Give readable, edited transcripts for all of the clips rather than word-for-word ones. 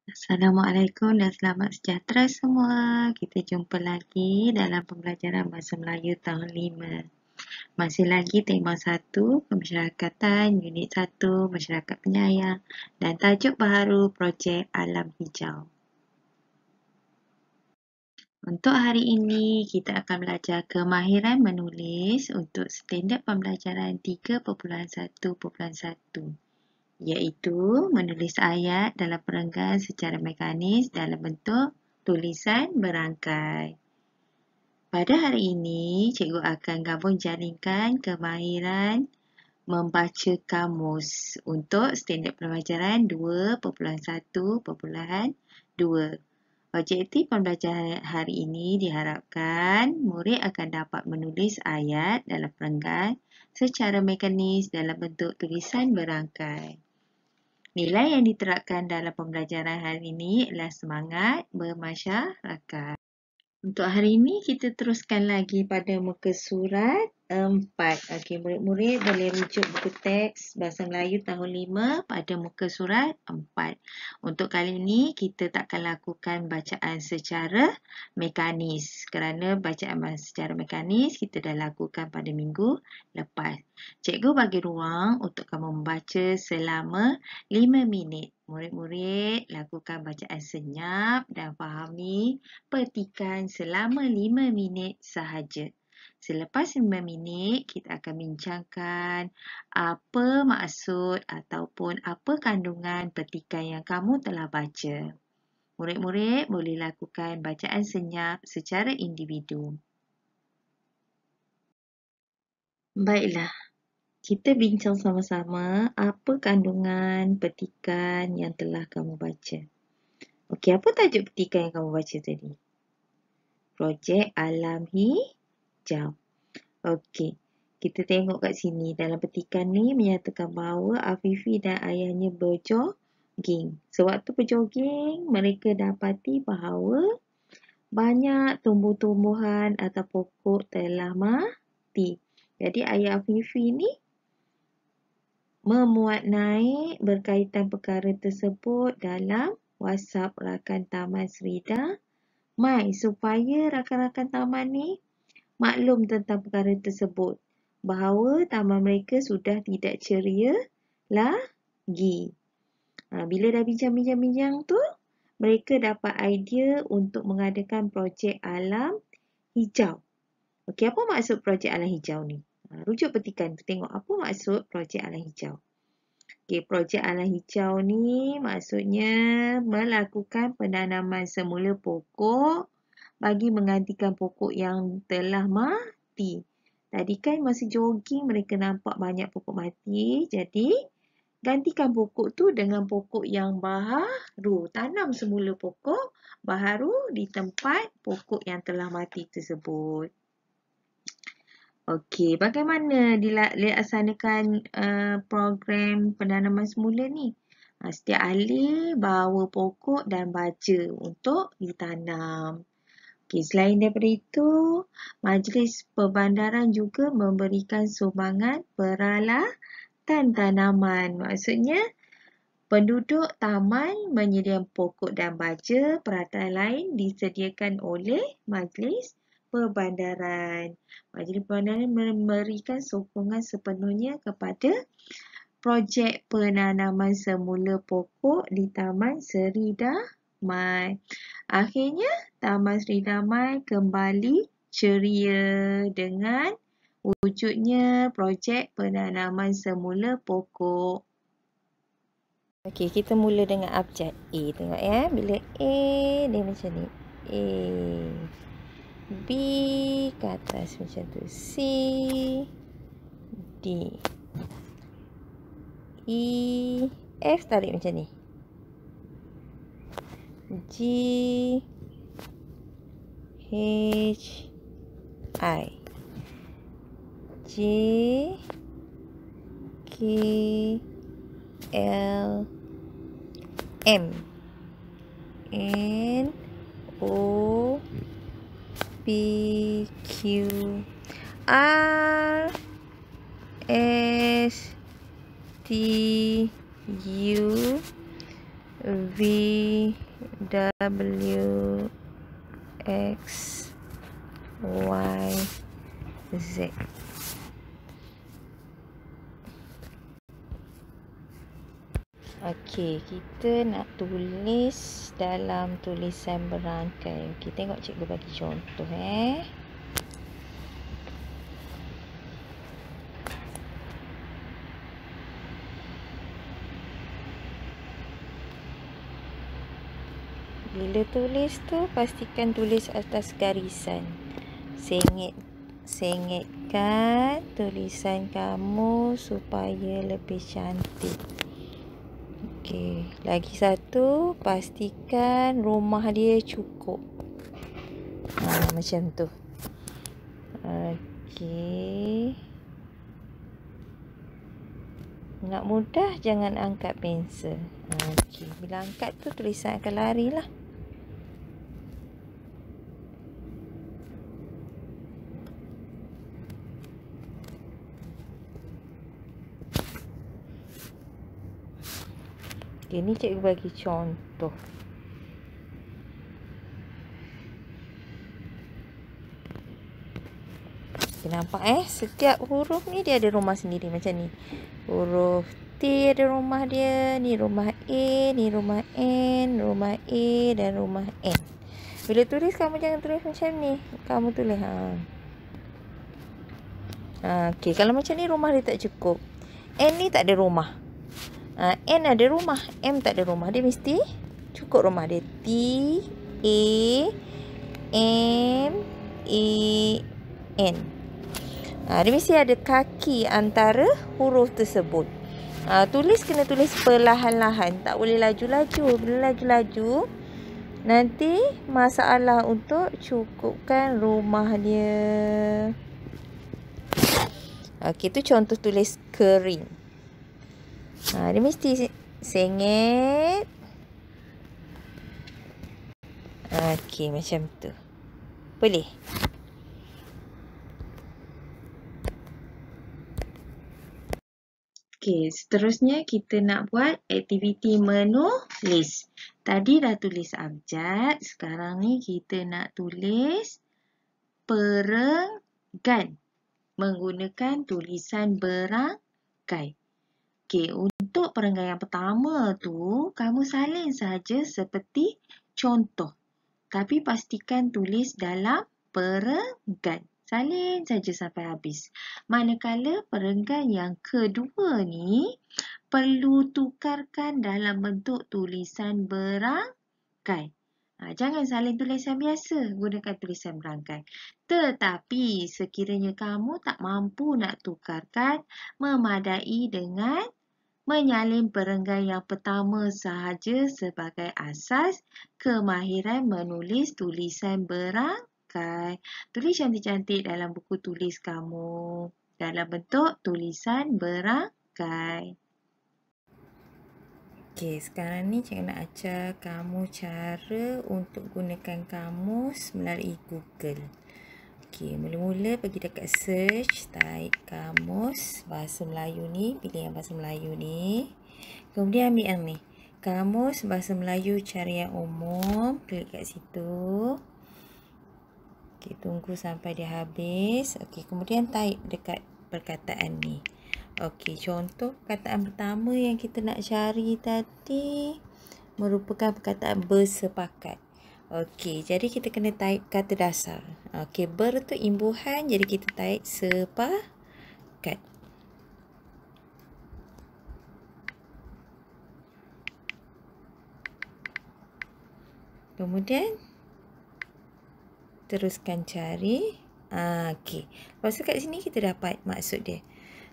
Assalamualaikum dan selamat sejahtera semua. Kita jumpa lagi dalam pembelajaran Bahasa Melayu tahun 5. Masih lagi tema 1, Pemasyarakatan, Unit 1, Masyarakat Penyayang dan tajuk baharu Projek Alam Hijau. Untuk hari ini, kita akan belajar kemahiran menulis untuk standard pembelajaran 3.1.1. Iaitu menulis ayat dalam perenggan secara mekanis dalam bentuk tulisan berangkai. Pada hari ini, cikgu akan gabung jaringkan kemahiran membaca kamus untuk standard pembelajaran 2.1.2. Objektif pembelajaran hari ini diharapkan murid akan dapat menulis ayat dalam perenggan secara mekanis dalam bentuk tulisan berangkai. Nilai yang diterapkan dalam pembelajaran hari ini adalah semangat bermasyarakat. Untuk hari ini, kita teruskan lagi pada muka surat 4. Okey, murid-murid boleh rujuk buku teks Bahasa Melayu tahun 5 pada muka surat 4. Untuk kali ini, kita takkan lakukan bacaan secara mekanis. Kerana bacaan secara mekanis, kita dah lakukan pada minggu lepas. Cikgu bagi ruang untuk kamu membaca selama 5 minit. Murid-murid lakukan bacaan senyap dan fahami petikan selama 5 minit sahaja. Selepas 5 minit, kita akan bincangkan apa maksud ataupun apa kandungan petikan yang kamu telah baca. Murid-murid boleh lakukan bacaan senyap secara individu. Baiklah, kita bincang sama-sama apa kandungan petikan yang telah kamu baca. Okey, apa tajuk petikan yang kamu baca tadi? Projek Alam Hijau. Okey, kita tengok kat sini. Dalam petikan ni menyatakan bahawa Afifi dan ayahnya berjoging. Sewaktu berjoging, mereka dapati bahawa banyak tumbuh-tumbuhan atau pokok telah mati. Jadi ayah Afifi ni memuat naik berkaitan perkara tersebut dalam WhatsApp rakan Taman Serida Mai supaya rakan-rakan taman ni maklum tentang perkara tersebut bahawa taman mereka sudah tidak ceria lagi. Bila dah bincang-bincang tu, mereka dapat idea untuk mengadakan projek alam hijau. Okey, apa maksud projek alam hijau ni? Rujuk petikan tu, tengok apa maksud projek alam hijau. Okey, projek alam hijau ni maksudnya melakukan penanaman semula pokok bagi menggantikan pokok yang telah mati. Tadi kan masa jogging mereka nampak banyak pokok mati. Jadi gantikan pokok tu dengan pokok yang baharu. Tanam semula pokok baharu di tempat pokok yang telah mati tersebut. Okey, bagaimana dilaksanakan program penanaman semula ni? Setiap ahli bawa pokok dan baja untuk ditanam. Okey, selain daripada itu, Majlis Perbandaran juga memberikan sumbangan peralatan tanaman. Maksudnya, penduduk taman menyediakan pokok dan baja, peralatan lain disediakan oleh Majlis Perbandaran. Majlis Perbandaran memberikan sokongan sepenuhnya kepada projek penanaman semula pokok di Taman Seri Damai. Akhirnya, Taman Seri Damai kembali ceria dengan wujudnya projek penanaman semula pokok. Okey, kita mula dengan abjad A. Tengok ya, bila A dia macam ni. A. B ke atas macam tu. C. D. E. F tarik macam ni. G. H. I. J. K. L. M. N. O. P. Q. R. S. T. U. V W X Y Z. Okey, kita nak tulis dalam tulisan berangkai. Okey, tengok cikgu bagi contoh Bila tulis tu, pastikan tulis atas garisan. Sengitkan tulisan kamu supaya lebih cantik. Okey, lagi satu, pastikan rumah dia cukup. Macam tu. Okey. Nak mudah, jangan angkat pensel. Okey, bila angkat tu tulisan akan lari lah. Okay, ni cikgu bagi contoh. Okay, nampak setiap huruf ni dia ada rumah sendiri macam ni. Huruf T ada rumah dia, ni rumah A, ni rumah N, rumah A dan rumah N. Bila tulis kamu jangan tulis macam ni. Kamu tulis okey, kalau macam ni rumah dia tak cukup. N ni tak ada rumah. N ada rumah, M tak ada rumah. Dia mesti cukup rumah dia. T, A, M, A, N. Dia mesti ada kaki antara huruf tersebut. Tulis kena tulis perlahan-lahan. Tak boleh laju-laju. Bila laju-laju, nanti masalah untuk cukupkan rumah dia. Okey, tu contoh tulis kering. Dia mesti sengit. Okey, macam tu. Boleh? Okey, seterusnya kita nak buat aktiviti menulis. Tadi dah tulis abjad, sekarang ni kita nak tulis perenggan menggunakan tulisan berangkai. Okey, untuk perenggan yang pertama tu, kamu salin saja seperti contoh. Tapi pastikan tulis dalam perenggan. Salin saja sampai habis. Manakala perenggan yang kedua ni perlu tukarkan dalam bentuk tulisan berangkai. Jangan salin tulisan biasa, gunakan tulisan berangkai. Tetapi sekiranya kamu tak mampu nak tukarkan, memadai dengan menyalin perenggan yang pertama sahaja sebagai asas kemahiran menulis tulisan berangkai. Tulis cantik-cantik dalam buku tulis kamu dalam bentuk tulisan berangkai. Okey, sekarang ni cikgu nak ajar kamu cara untuk gunakan kamus melalui Google. Okey, mula-mula pergi dekat search, type kamus bahasa Melayu ni, pilih yang bahasa Melayu ni. Kemudian ambil yang ni, kamus bahasa Melayu cara yang umum, klik kat situ. Okey, tunggu sampai dia habis. Okey, kemudian type dekat perkataan ni. Okey, contoh perkataan pertama yang kita nak cari tadi merupakan perkataan bersepakat. Okey, jadi kita kena type kata dasar. Okey, ber tu imbuhan, jadi kita type sepakat. Kemudian teruskan cari. Okey, lepas tu kat sini kita dapat maksud dia.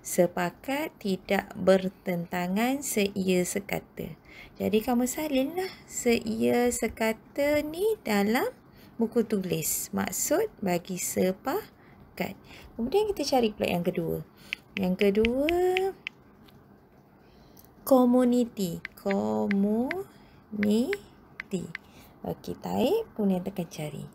Sepakat tidak bertentangan seia sekata. Jadi kamu salinlah seia sekata ni dalam buku tulis. Maksud bagi sepakat. Kemudian kita cari pula yang kedua. Yang kedua, community. Community. Okey, type kemudian tekan cari.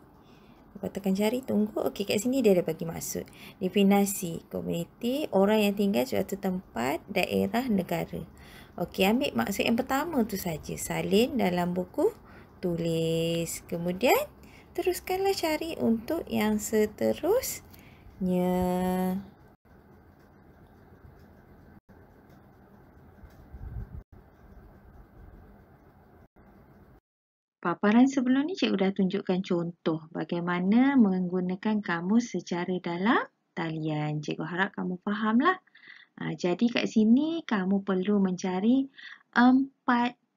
Lepas tekan jari, tunggu. Okey, kat sini dia ada bagi maksud. Definisi komuniti, orang yang tinggal di suatu tempat, daerah, negara. Okey, ambil maksud yang pertama tu saja. Salin dalam buku tulis. Kemudian, teruskanlah cari untuk yang seterusnya. Paparan sebelum ni cikgu dah tunjukkan contoh bagaimana menggunakan kamus secara dalam talian. Cikgu harap kamu fahamlah. Jadi kat sini kamu perlu mencari 4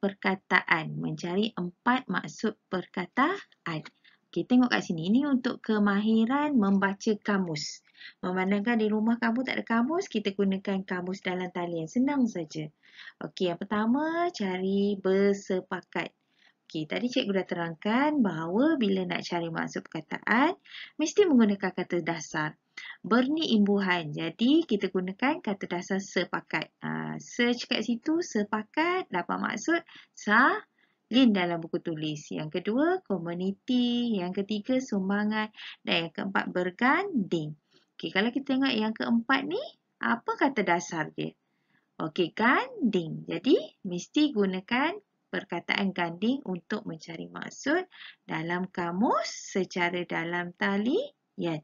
perkataan. Mencari 4 maksud perkataan. Okey, tengok kat sini. Ini untuk kemahiran membaca kamus. Memandangkan di rumah kamu tak ada kamus, kita gunakan kamus dalam talian. Senang saja. Okey, yang pertama cari bersepakat. Okey, tadi cikgu dah terangkan bahawa bila nak cari maksud perkataan, mesti menggunakan kata dasar. Berni imbuhan. Jadi, kita gunakan kata dasar sepakat. Search kat situ, sepakat, dapat maksud salin dalam buku tulis. Yang kedua, komuniti. Yang ketiga, sumbangan. Dan yang keempat, berganding. Okey, kalau kita tengok yang keempat ni, apa kata dasar dia? Okey, ganding. Jadi, mesti gunakan perkataan ganding untuk mencari maksud dalam kamus secara dalam talian.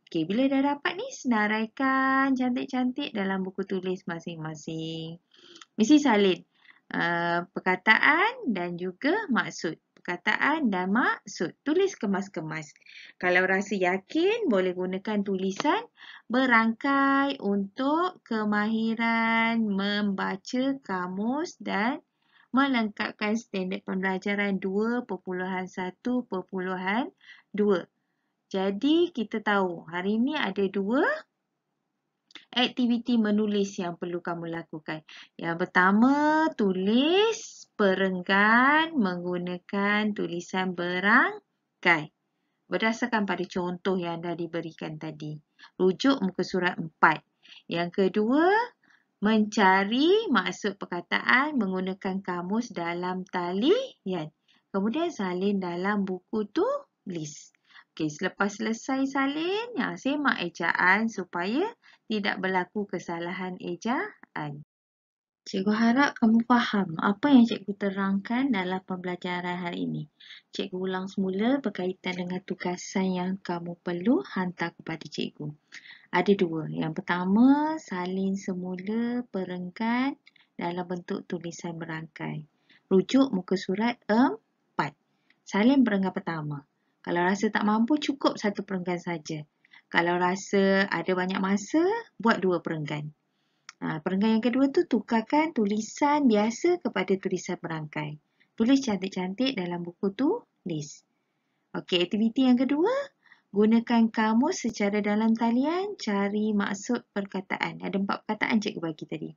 Okey, bila dah dapat ni, senaraikan cantik-cantik dalam buku tulis masing-masing. Mesti salin perkataan dan juga maksud. Perkataan dan maksud. Tulis kemas-kemas. Kalau rasa yakin, boleh gunakan tulisan berangkai untuk kemahiran membaca kamus dan melengkapkan standard pembelajaran 2.1.2. Jadi kita tahu hari ini ada 2 aktiviti menulis yang perlu kamu lakukan. Yang pertama, tulis perenggan menggunakan tulisan berangkai. Berdasarkan pada contoh yang dah diberikan tadi. Rujuk muka surat 4. Yang kedua, mencari maksud perkataan menggunakan kamus dalam talian. Kemudian salin dalam buku tulis. Okey, selepas selesai salin, semak ejaan supaya tidak berlaku kesalahan ejaan. Cikgu harap kamu faham apa yang cikgu terangkan dalam pembelajaran hari ini. Cikgu ulang semula berkaitan dengan tugasan yang kamu perlu hantar kepada cikgu. Ada 2. Yang pertama, salin semula perenggan dalam bentuk tulisan berangkai. Rujuk muka surat 4. Salin perenggan pertama. Kalau rasa tak mampu, cukup 1 perenggan saja. Kalau rasa ada banyak masa, buat 2 perenggan. Perenggan yang kedua tu tukarkan tulisan biasa kepada tulisan berangkai. Tulis cantik-cantik dalam buku tulis. Okey, aktiviti yang kedua, gunakan kamus secara dalam talian, cari maksud perkataan. Ada 4 perkataan cikgu bagi tadi.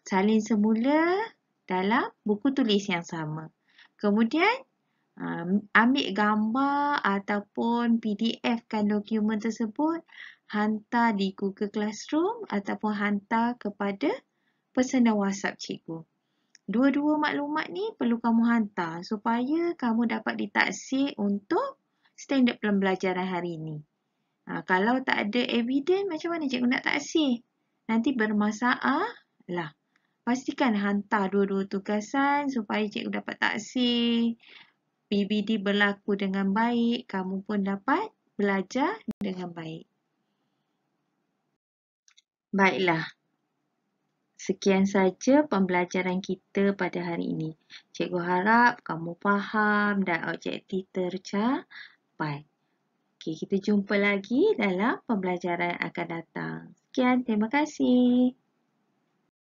Salin semula dalam buku tulis yang sama. Kemudian, ambil gambar ataupun PDF-kan dokumen tersebut, hantar di Google Classroom ataupun hantar kepada pesanan WhatsApp cikgu. Dua-dua maklumat ni perlu kamu hantar supaya kamu dapat ditaksir untuk standard pembelajaran hari ini. Kalau tak ada evidence, macam mana cikgu nak taksir? Nanti bermasalah. Pastikan hantar dua-dua tugasan supaya cikgu dapat taksir. PBD berlaku dengan baik, kamu pun dapat belajar dengan baik. Baiklah. Sekian saja pembelajaran kita pada hari ini. Cikgu harap kamu faham dan objektif tercapai. Okey, kita jumpa lagi dalam pembelajaran akan datang. Sekian, terima kasih.